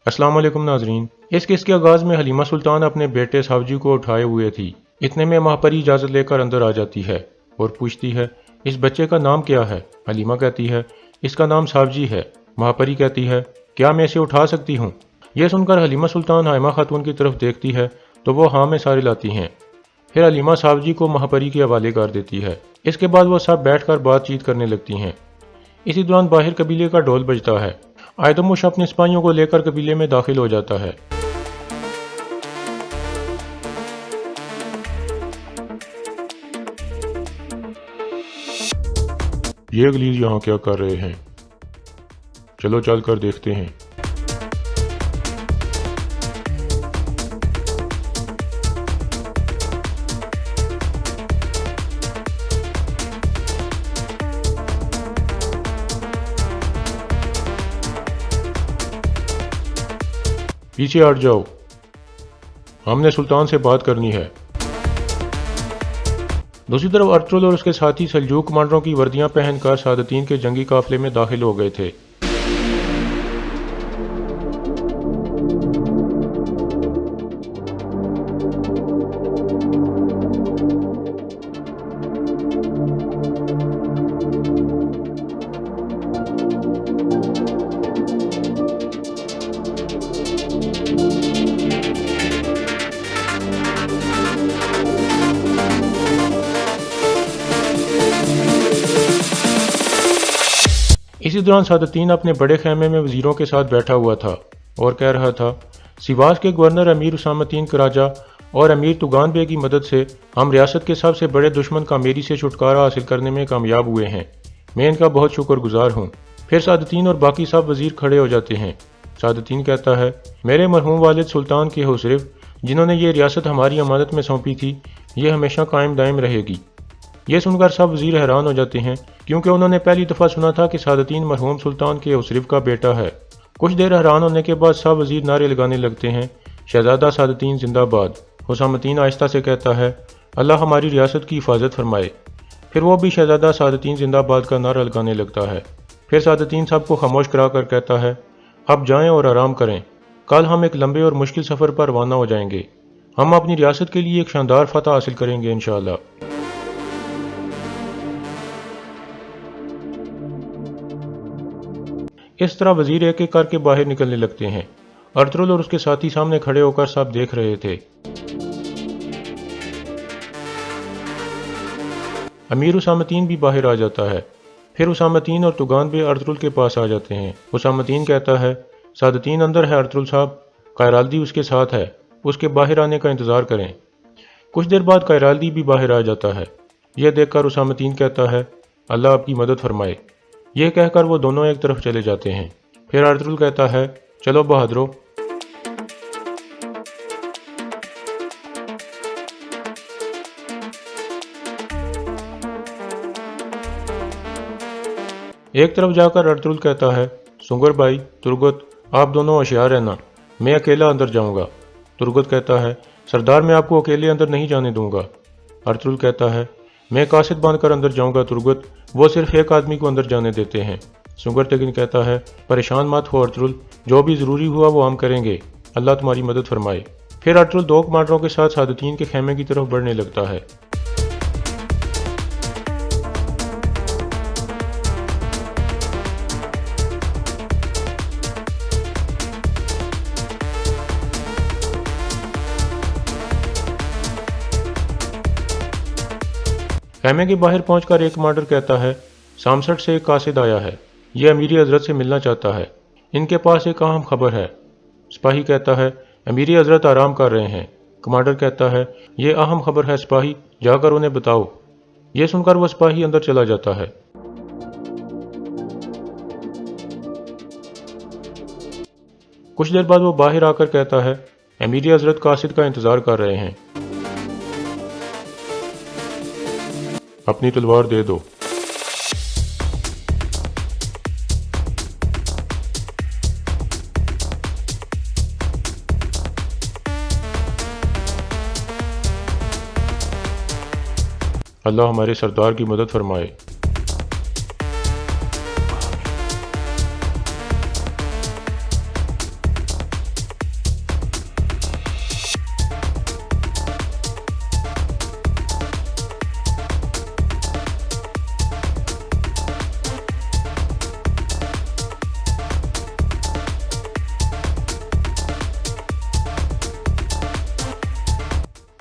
अस्सलाम वालेकुम नाजरीन। इस केस के आगाज़ में हलीमा सुल्तान अपने बेटे सावजी को उठाए हुए थी। इतने में महापरी इजाज़त लेकर अंदर आ जाती है और पूछती है, इस बच्चे का नाम क्या है? हलीमा कहती है, इसका नाम सावजी है। महापरी कहती है, क्या मैं इसे उठा सकती हूँ? यह सुनकर हलीमा सुल्तान हाइमा खातून की तरफ देखती है तो वो हाँ में सारे लाती हैं। फिर हलीमा सावजी को महापरी के हवाले कर देती है। इसके बाद वो सब बैठकर बातचीत करने लगती हैं। इसी दौरान बाहर कबीले का ढोल बजता है। आयतमुश अपने सिपाहियों को लेकर कबीले में दाखिल हो जाता है। ये गलीज यहाँ क्या कर रहे हैं? चलो चल कर देखते हैं। पीछे हट जाओ, हमने सुल्तान से बात करनी है। दूसरी तरफ अर्तुगरुल और उसके साथी सल्जूक कमांडरों की वर्दियां पहनकर सादतीन के जंगी काफिले में दाखिल हो गए थे। इसी दौरान सादतीन अपने बड़े खेमे में वजीरों के साथ बैठा हुआ था और कह रहा था, सिवास के गवर्नर अमीर उसामतीन कराजा और अमीर तुगान बे की मदद से हम रियासत के सबसे बड़े दुश्मन कामेरी से छुटकारा हासिल करने में कामयाब हुए हैं। मैं इनका बहुत शुक्रगुजार हूँ। फिर सादतीन और बाकी सब वजीर खड़े हो जाते हैं। सादतीन कहता है, मेरे मरहूम वालिद सुल्तान के हुस्रिफ जिन्होंने ये रियासत हमारी अमानत में सौंपी थी, ये हमेशा कायम दायम रहेगी। यह सुनकर सब वजीर हैरान हो जाते हैं क्योंकि उन्होंने पहली दफ़ा सुना था कि सादतीन मरहूम सुल्तान के हुस्रिफ का बेटा है। कुछ देर हैरान होने के बाद सब वजीर नारे लगाने लगते हैं, शहजादा सादतीन जिंदाबाद। हुसामतीन आहिस्ता से कहता है, अल्लाह हमारी रियासत की हिफाजत फरमाए। फिर वो भी शहजादा सादतीन जिंदाबाद का नारा लगाने लगता है। फिर सादतीन सबको खामोश कराकर कहता है, अब जाएं और आराम करें। कल हम एक लंबे और मुश्किल सफ़र पर रवाना हो जाएंगे। हम अपनी रियासत के लिए एक शानदार फतह हासिल करेंगे इंशाअल्लाह। इस तरह वजीर एक एक करके बाहर निकलने लगते हैं। अर्तुगरुल और उसके साथी सामने खड़े होकर सब देख रहे थे। अमीर उसामतीन भी बाहर आ जाता है। फिर उसामतीन और तुगान भी अर्तुगरुल के पास आ जाते हैं। उसामतीन कहता है, सादतीन अंदर है अर्तुगरुल साहब, कायराल्दी उसके साथ है, उसके बाहर आने का इंतज़ार करें। कुछ देर बाद कायराल्दी भी बाहर आ जाता है। यह देखकर उसामतीन कहता है, अल्लाह आपकी मदद फरमाए। यह कहकर वो दोनों एक तरफ चले जाते हैं। फिर अर्तुगरुल कहता है, चलो बहादुरो। एक तरफ जाकर अर्तुगरुल कहता है, सुंगर भाई तुर्गत, आप दोनों होशियार रहना, मैं अकेला अंदर जाऊंगा। तुर्गत कहता है, सरदार मैं आपको अकेले अंदर नहीं जाने दूंगा। अर्तुगरुल कहता है, मैं कासिद बांधकर अंदर जाऊंगा तुर्गत, वो सिर्फ एक आदमी को अंदर जाने देते हैं। सुंगर तेगिन कहता है, परेशान मत हो अर्तुगरुल, जो भी ज़रूरी हुआ वो हम करेंगे, अल्लाह तुम्हारी मदद फरमाए। फिर अर्तुगरुल दो कमांडरों के साथ सादतीन के खेमे की तरफ बढ़ने लगता है। खेमे के बाहर पहुंचकर एक कमांडर कहता है, सामसट से एक कासिद आया है, यह अमीरी हजरत से मिलना चाहता है, इनके पास एक अहम खबर है। सिपाही कहता है, अमीरी हजरत आराम कर रहे हैं। कमांडर कहता है, यह अहम खबर है सिपाही, जाकर उन्हें बताओ। यह सुनकर वह सिपाही अंदर चला जाता है। कुछ देर बाद वो बाहर आकर कहता है, अमीरी हजरत कासिद का इंतजार कर रहे हैं, अपनी तलवार दे दो। अल्लाह हमारे सरदार की मदद फरमाए।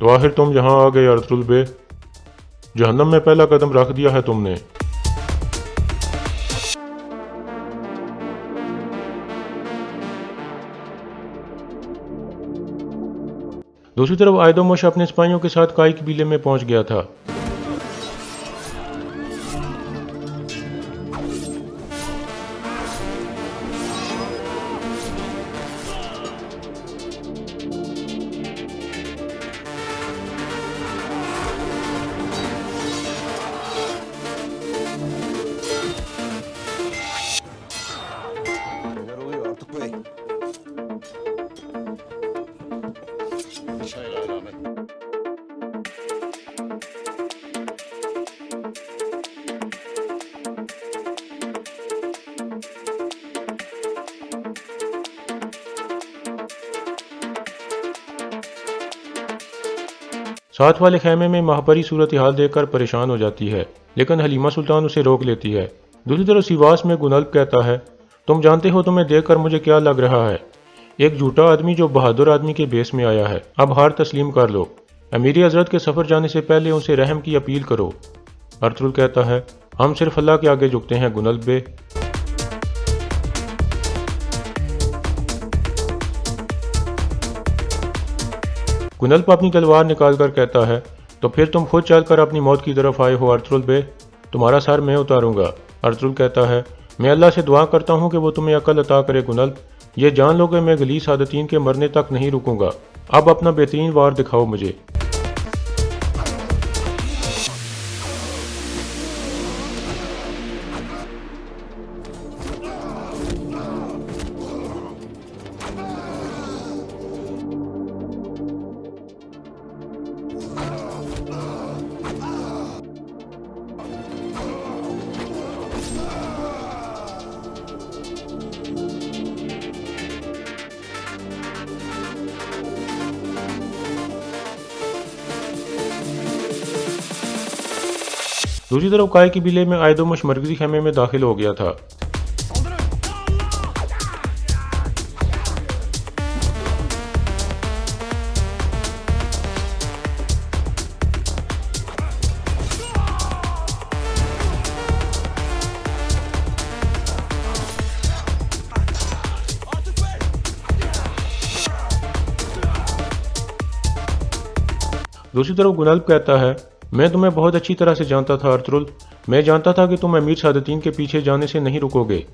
तो आखिर तुम यहाँ आ गए अर्तुल बे, जहन्नम में पहला कदम रख दिया है तुमने। दूसरी तरफ आयदोमुश अपने सिपाहियों के साथ काई कबीले में पहुंच गया था। Neler oluyor Artuk Bey? Çayla alamet. साथ वाले खेमे में महापरी सूरत हाल देखकर परेशान हो जाती है, लेकिन हलीमा सुल्तान उसे रोक लेती है। दूसरी तरफ सिवास में गुनल्ब कहता है, तुम जानते हो तुम्हें देखकर मुझे क्या लग रहा है, एक झूठा आदमी जो बहादुर आदमी के बेस में आया है। अब हार तस्लीम कर लो, अमीरी हजरत के सफर जाने से पहले उनसे रहम की अपील करो। अर्तुल कहता है, हम सिर्फ अल्लाह के आगे झुकते हैं गुनल्ब बे। गुनल्ब अपनी तलवार निकालकर कहता है, तो फिर तुम खुद चलकर अपनी मौत की तरफ आए हो अर्तुल बे, तुम्हारा सर मैं उतारूंगा। अर्तुल कहता है, मैं अल्लाह से दुआ करता हूँ कि वो तुम्हें अकल अता करे गुनल्ब, ये जान लो कि मैं गलीस सादतीन के मरने तक नहीं रुकूंगा। अब अपना बेहतरीन वार दिखाओ मुझे। दूसरी तरफ काय कबीले में आयदोमुश मरकजी खेमे में दाखिल हो गया था। दूसरी तरफ गुनल्ब कहता है, मैं तुम्हें बहुत अच्छी तरह से जानता था अर्तुल, मैं जानता था कि तुम अमीर सादतीन के पीछे जाने से नहीं रुकोगे।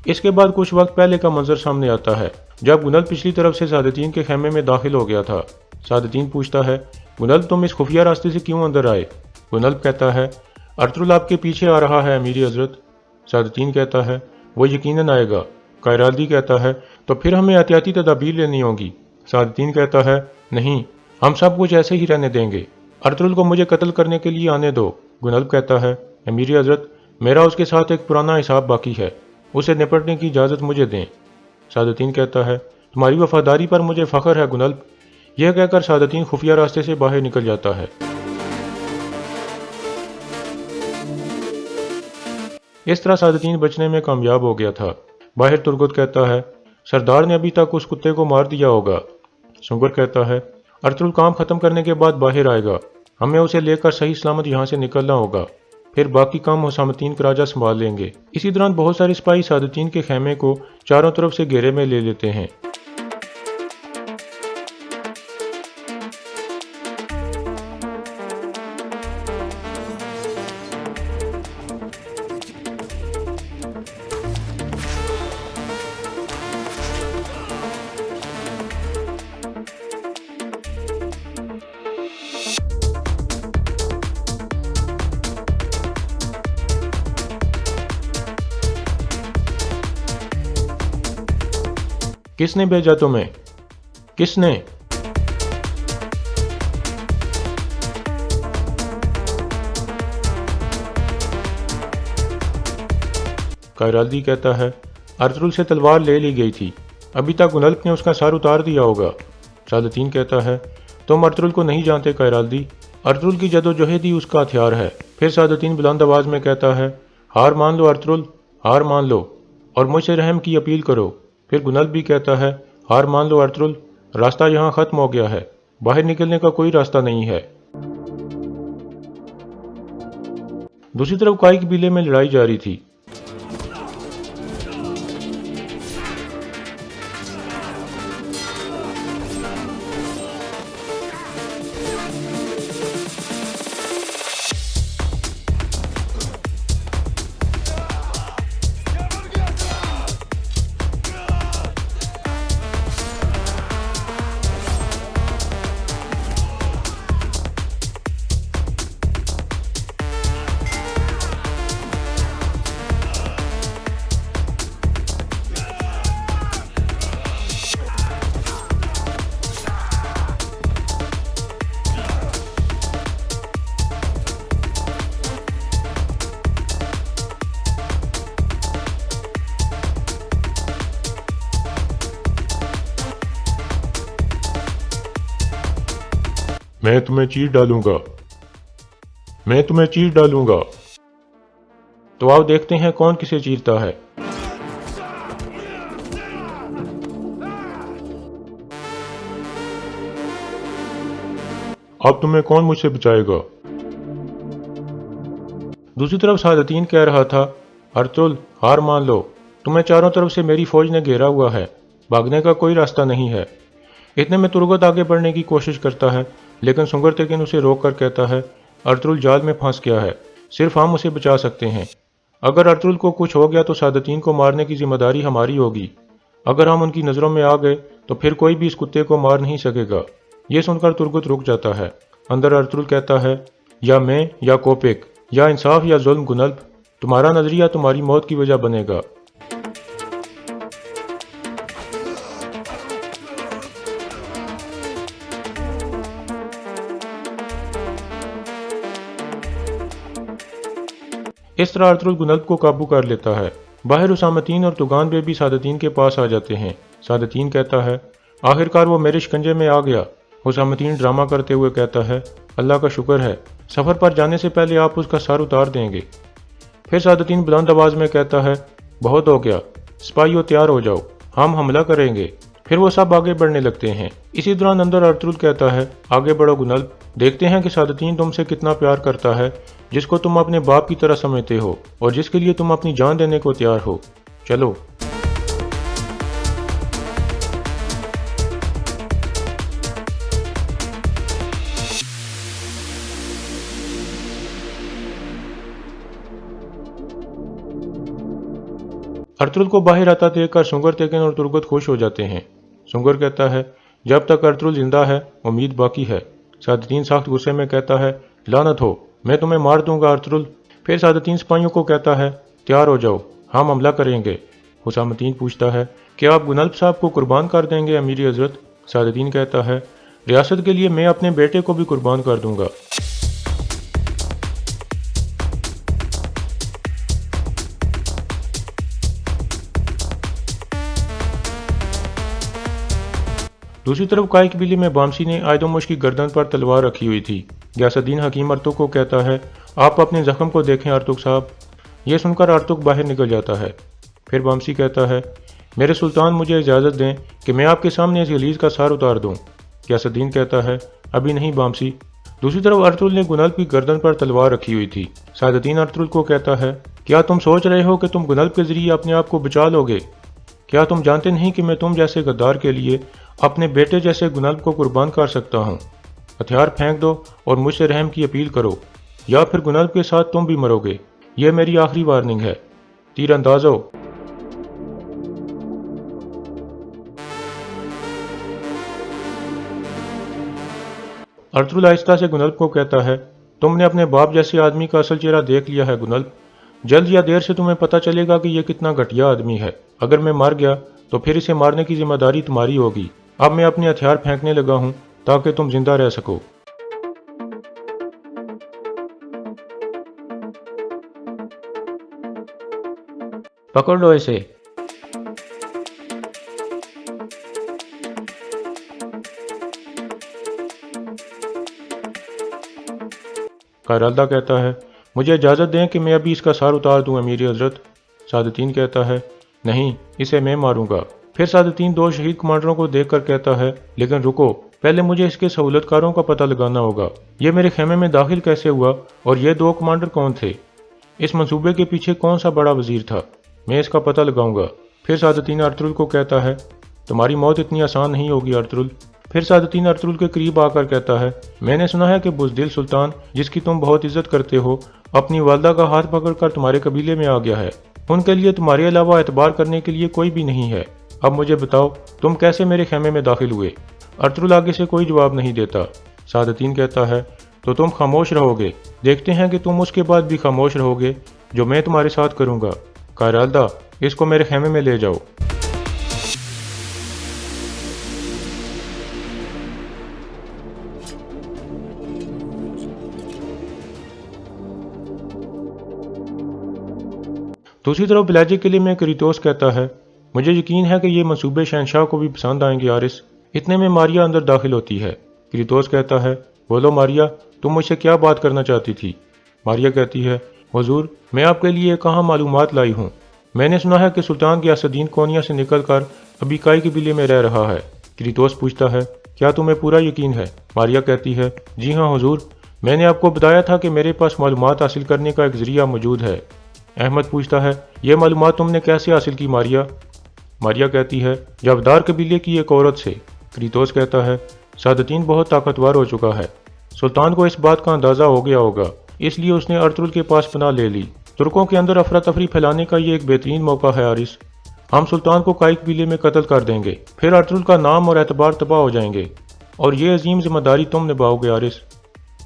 इसके बाद कुछ वक्त पहले का मंजर सामने आता है, जब गुनल्ब पिछली तरफ से सादतीन के खेमे में दाखिल हो गया था। सादतीन पूछता है, गुनल्ब तुम इस खुफिया रास्ते से क्यों अंदर आए? गुनल्ब कहता है, अर्तुल आपके पीछे आ रहा है अमीरी हजरत। सादतीन कहता है, वो यकीनन आएगा। कायराल्दी कहता है, तो फिर हमें एहतियाती तदाबीर लेनी होगी। सादतीन कहता है, नहीं, हम सब कुछ ऐसे ही रहने देंगे, अर्तुल को मुझे कत्ल करने के लिए आने दो। गुनल्ब कहता है, अमीरी हजरत, मेरा उसके साथ एक पुराना हिसाब बाकी है, उसे निपटने की इजाज़त मुझे दें। सादतीन कहता है, तुम्हारी वफादारी पर मुझे फ़ख्र है गुनल्ब। यह कहकर सादतीन खुफिया रास्ते से बाहर निकल जाता है। इस तरह सादतीन बचने में कामयाब हो गया था। बाहर तुर्गुत कहता है, सरदार ने अभी तक उस कुत्ते को मार दिया होगा। सुंगर कहता है, अर्तुल काम खत्म करने के बाद बाहर आएगा, हमें उसे लेकर सही सलामत यहाँ से निकलना होगा, फिर बाकी काम हुसामतीन का राजा संभाल लेंगे। इसी दौरान बहुत सारे सिपाही सादतीन के खेमे को चारों तरफ से घेरे में ले लेते हैं। किसने भेजा तुम्हें? किसने? कायराल्दी कहता है, अर्तुल से तलवार ले ली गई थी, अभी तक गुनल्ब ने उसका सर उतार दिया होगा। सादतीन कहता है, तुम अर्तुल को नहीं जानते कायराल्दी, अर्तुल की जदोजहद ही उसका हथियार है। फिर सादतीन बुलंद आवाज में कहता है, हार मान लो अर्तुल, हार मान लो और मुझसे रहम की अपील करो। फिर गुनल्ब भी कहता है, हार मान लो अर्तुल, रास्ता यहाँ ख़त्म हो गया है, बाहर निकलने का कोई रास्ता नहीं है। दूसरी तरफ काई कबीले में लड़ाई जारी थी। मैं तुम्हें चीर डालूंगा, मैं तुम्हें चीर डालूंगा। तो आओ देखते हैं कौन किसे चीरता है। अब तुम्हें कौन मुझसे बचाएगा? दूसरी तरफ सादतीन कह रहा था, अर्तुल हार मान लो, तुम्हें चारों तरफ से मेरी फौज ने घेरा हुआ है, भागने का कोई रास्ता नहीं है। इतने में तुरगत आगे बढ़ने की कोशिश करता है, लेकिन सुंगरतेकिन उसे रोक कर कहता है, अर्तुल जाल में फंस गया है, सिर्फ हम उसे बचा सकते हैं। अगर अर्तुल को कुछ हो गया तो सादतीन को मारने की जिम्मेदारी हमारी होगी। अगर हम उनकी नज़रों में आ गए तो फिर कोई भी इस कुत्ते को मार नहीं सकेगा। ये सुनकर तुरगत रुक जाता है। अंदर अर्तुल कहता है, या मैं या कोपिक, या इंसाफ या जुल्म गुनल्ब, तुम्हारा नजरिया तुम्हारी मौत की वजह बनेगा। इस तरह अर्तुल गुनल्ब को काबू कर लेता है। बाहर उसामतीन और तुगान बेबी सादतीन के पास आ जाते हैं। सादतीन कहता है, आखिरकार वो मेरे शिकंजे में आ गया। उसामतीन ड्रामा करते हुए कहता है, अल्लाह का शुक्र है, सफ़र पर जाने से पहले आप उसका सर उतार देंगे। फिर सादतीन बुलंद आवाज में कहता है, बहुत हो गया, सिपाहियों तैयार हो जाओ, हम हमला करेंगे। फिर वो सब आगे बढ़ने लगते हैं। इसी दौरान अंदर अर्तुल कहता है, आगे बढ़ो गुनल्ब, देखते हैं कि सादतीन तुमसे कितना प्यार करता है, जिसको तुम अपने बाप की तरह समझते हो और जिसके लिए तुम अपनी जान देने को तैयार हो। चलो। अर्तुल को बाहर आता देखकर सुंगरतेकिन और तुरगत खुश हो जाते हैं। सुंगर कहता है, जब तक अर्तुल जिंदा है उम्मीद बाकी है। सादतीन सख्त गुस्से में कहता है, लानत हो, मैं तुम्हें मार दूंगा अर्तुल। फिर सादतीन सिपाहियों को कहता है, तैयार हो जाओ, हम हमला करेंगे। हुसामतीन पूछता है, क्या आप गुनल्ब साहब को कुर्बान कर देंगे अमीर हजरत? सादतीन कहता है, रियासत के लिए मैं अपने बेटे को भी कुर्बान कर दूंगा। दूसरी तरफ काई कबीले में बामसी ने आयदोमुश की गर्दन पर तलवार रखी हुई थी। गयासुद्दीन हकीम अर्तुक को कहता है, आप अपने जख्म को देखें अर्तुक साहब। यह सुनकर अर्तुक बाहर निकल जाता है। फिर बामसी कहता है, मेरे सुल्तान मुझे इजाज़त दें कि मैं आपके सामने इस गलीज का सार उतार दूं। गयासुद्दीन कहता है, अभी नहीं बामसी। दूसरी तरफ अर्तुल ने गुनल्ब की गर्दन पर तलवार रखी हुई थी। सादतीन अर्तुल को कहता है, क्या तुम सोच रहे हो कि तुम गुनल्ब के जरिए अपने आप को बचा लोगे? क्या तुम जानते नहीं कि मैं तुम जैसे गद्दार के लिए अपने बेटे जैसे गुनल्ब को कुर्बान कर सकता हूँ? हथियार फेंक दो और मुझसे रहम की अपील करो, या फिर गुनल्ब के साथ तुम भी मरोगे। यह मेरी आखिरी वार्निंग है। तीरंदाज हो। अर्तुल आहिस्ता से गुनल्ब को कहता है, तुमने अपने बाप जैसे आदमी का असल चेहरा देख लिया है गुनल्ब। जल्द या देर से तुम्हें पता चलेगा कि यह कितना घटिया आदमी है। अगर मैं मर गया तो फिर इसे मारने की जिम्मेदारी तुम्हारी होगी। अब मैं अपने हथियार फेंकने लगा हूं ताकि तुम जिंदा रह सको। पकड़ लो इसे। कायराल्दा कहता है, मुझे इजाज़त दें कि मैं अभी इसका सार उतार दूं अमीर हजरत। सादतीन कहता है, नहीं, इसे मैं मारूंगा। फिर सादतीन दो शहीद कमांडरों को देखकर कहता है, लेकिन रुको, पहले मुझे इसके सहूलतकारों का पता लगाना होगा। ये मेरे खेमे में दाखिल कैसे हुआ और ये दो कमांडर कौन थे? इस मंसूबे के पीछे कौन सा बड़ा वजीर था? मैं इसका पता लगाऊंगा। फिर सादतीन अर्तुगरुल को कहता है, तुम्हारी मौत इतनी आसान नहीं होगी अर्तुगरुल। फिर सादतीन अर्तुगरुल के करीब आकर कहता है, मैंने सुना है कि बुज़दिल सुल्तान, जिसकी तुम बहुत इज्जत करते हो, अपनी वालदा का हाथ पकड़कर तुम्हारे कबीले में आ गया है। उनके लिए तुम्हारे अलावा एतबार करने के लिए कोई भी नहीं है। अब मुझे बताओ, तुम कैसे मेरे खेमे में दाखिल हुए? अर्तुगरुल आगे से कोई जवाब नहीं देता। सादतीन कहता है, तो तुम खामोश रहोगे। देखते हैं कि तुम उसके बाद भी खामोश रहोगे जो मैं तुम्हारे साथ करूंगा। कायरालदा, इसको मेरे खेमे में ले जाओ। दूसरी तरफ बिलाजी किले में करीतोस कहता है, मुझे यकीन है कि ये मंसूबे शहनशाह को भी पसंद आएंगे आरिस। इतने में मारिया अंदर दाखिल होती है। करीतोस कहता है, बोलो मारिया, तुम मुझसे क्या बात करना चाहती थी? मारिया कहती है, हुजूर, मैं आपके लिए एक अहम मालूमात लाई हूँ। मैंने सुना है कि सुल्तान गियासुद्दीन कोनिया से निकलकर अबीकाई कबीले में रह रहा है। करीतोस पूछता है, क्या तुम्हें पूरा यकीन है? मारिया कहती है, जी हाँ हुजूर, मैंने आपको बताया था कि मेरे पास मालूमात हासिल करने का एक जरिया मौजूद है। अहमद पूछता है, यह मालूमात तुमने कैसे हासिल की मारिया? मारिया कहती है, जाबदार कबीले की एक औरत से। करीतोस कहता है, सादतीन बहुत ताकतवर हो चुका है। सुल्तान को इस बात का अंदाजा हो गया होगा, इसलिए उसने अर्तुगरुल के पास पनाह ले ली। तुर्कों के अंदर अफरा तफरी फैलाने का ये एक बेहतरीन मौका है आरिस। हम सुल्तान को काई कबीले में कत्ल कर देंगे, फिर अर्तुगरुल का नाम और एतबार तबाह हो जाएंगे, और ये अजीम जिम्मेदारी तुम निभाओगे आरिस।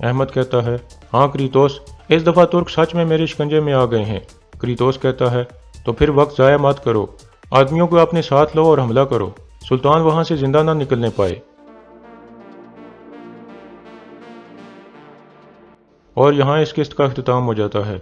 अहमद कहता है, हाँ करीतोस, इस दफ़ा तुर्क सच में मेरे शिकंजे में आ गए हैं। करीतोस कहता है, तो फिर वक्त ज़ाया मत करो, आदमियों को अपने साथ लो और हमला करो, सुल्तान वहां से जिंदा ना निकलने पाए। और यहाँ इस किस्त का अख्तिताम हो जाता है।